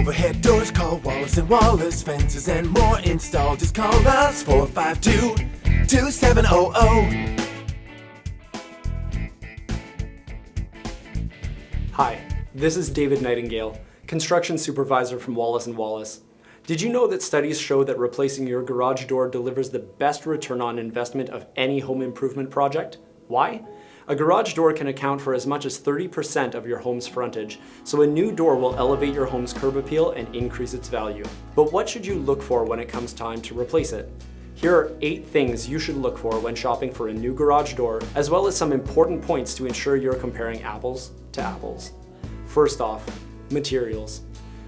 overhead doors, call Wallace and Wallace. Fences and more installed, just call us 452-2700. Hi, this is David Nightingale, construction supervisor from Wallace and Wallace. Did you know that studies show that replacing your garage door delivers the best return on investment of any home improvement project? Why? A garage door can account for as much as 30% of your home's frontage, so a new door will elevate your home's curb appeal and increase its value. But what should you look for when it comes time to replace it? Here are 8 things you should look for when shopping for a new garage door, as well as some important points to ensure you're comparing apples to apples. First off, materials.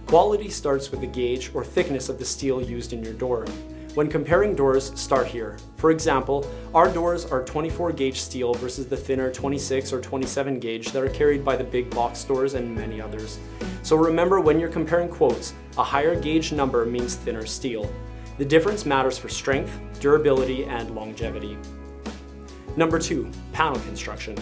Quality starts with the gauge or thickness of the steel used in your door. When comparing doors, start here. For example, our doors are 24 gauge steel versus the thinner 26 or 27 gauge that are carried by the big box stores and many others. So remember, when you're comparing quotes, a higher gauge number means thinner steel. The difference matters for strength, durability, and longevity. Number 2, panel construction.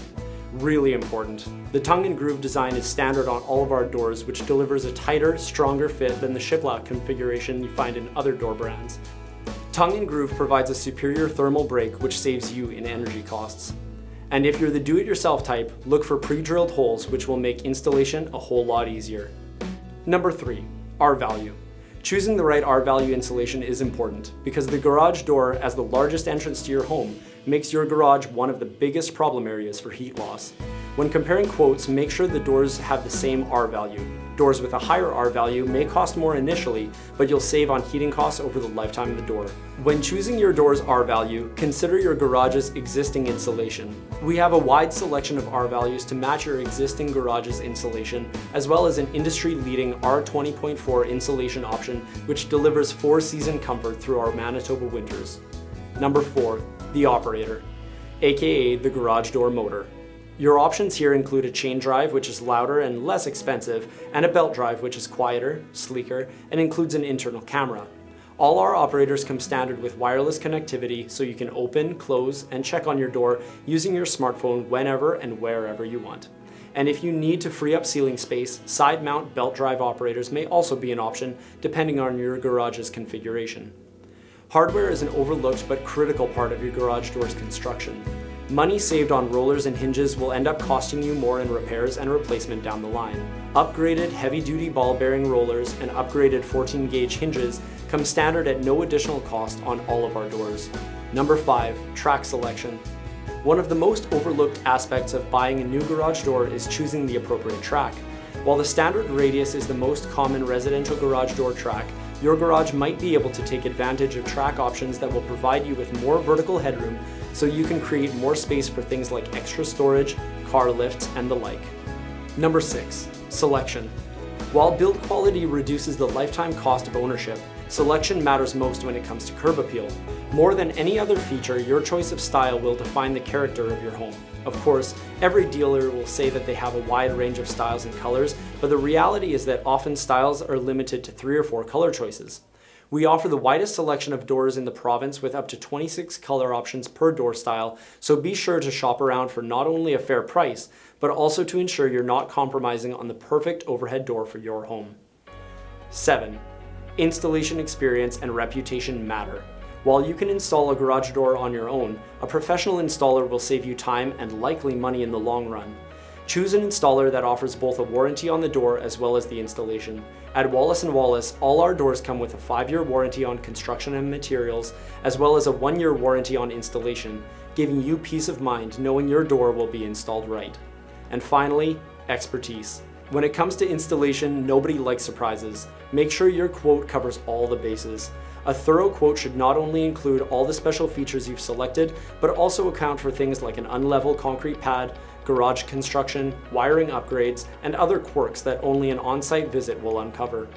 Really important. The tongue and groove design is standard on all of our doors, which delivers a tighter, stronger fit than the shiplap configuration you find in other door brands. Tongue and groove provides a superior thermal break, which saves you in energy costs. And if you're the do-it-yourself type, look for pre-drilled holes, which will make installation a whole lot easier. Number 3, R-value. Choosing the right R-value insulation is important because the garage door, as the largest entrance to your home, makes your garage one of the biggest problem areas for heat loss. When comparing quotes, make sure the doors have the same R-value. Doors with a higher R-value may cost more initially, but you'll save on heating costs over the lifetime of the door. When choosing your door's R-value, consider your garage's existing insulation. We have a wide selection of R-values to match your existing garage's insulation, as well as an industry-leading R20.4 insulation option, which delivers 4-season comfort through our Manitoba winters. Number 4, the operator, aka the garage door motor. Your options here include a chain drive, which is louder and less expensive, and a belt drive, which is quieter, sleeker, and includes an internal camera. All our operators come standard with wireless connectivity, so you can open, close, and check on your door using your smartphone whenever and wherever you want. And if you need to free up ceiling space, side mount belt drive operators may also be an option, depending on your garage's configuration. Hardware is an overlooked but critical part of your garage door's construction. Money saved on rollers and hinges will end up costing you more in repairs and replacement down the line. Upgraded heavy-duty ball bearing rollers and upgraded 14-gauge hinges come standard at no additional cost on all of our doors. Number 5, track selection. One of the most overlooked aspects of buying a new garage door is choosing the appropriate track. While the standard radius is the most common residential garage door track, your garage might be able to take advantage of track options that will provide you with more vertical headroom, so you can create more space for things like extra storage, car lifts, and the like. Number 6, selection. While build quality reduces the lifetime cost of ownership, selection matters most when it comes to curb appeal. More than any other feature, your choice of style will define the character of your home. Of course, every dealer will say that they have a wide range of styles and colors, but the reality is that often styles are limited to 3 or 4 color choices. We offer the widest selection of doors in the province with up to 26 color options per door style, so be sure to shop around for not only a fair price, but also to ensure you're not compromising on the perfect overhead door for your home. 7. Installation experience and reputation matter. While you can install a garage door on your own, a professional installer will save you time and likely money in the long run. Choose an installer that offers both a warranty on the door as well as the installation. At Wallace & Wallace, all our doors come with a 5-year warranty on construction and materials, as well as a 1-year warranty on installation, giving you peace of mind knowing your door will be installed right. And finally, expertise. When it comes to installation, nobody likes surprises. Make sure your quote covers all the bases. A thorough quote should not only include all the special features you've selected, but also account for things like an unlevel concrete pad, garage construction, wiring upgrades, and other quirks that only an on-site visit will uncover.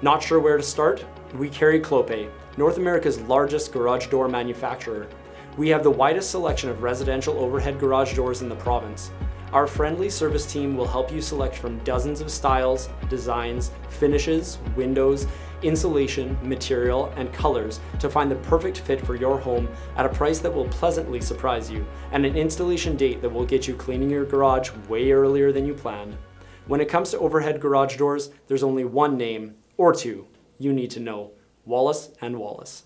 Not sure where to start? We carry Clopay, North America's largest garage door manufacturer. We have the widest selection of residential overhead garage doors in the province. Our friendly service team will help you select from dozens of styles, designs, finishes, windows, insulation, material, and colors to find the perfect fit for your home at a price that will pleasantly surprise you, and an installation date that will get you cleaning your garage way earlier than you planned. When it comes to overhead garage doors, there's only one name, or two, you need to know Wallace & Wallace.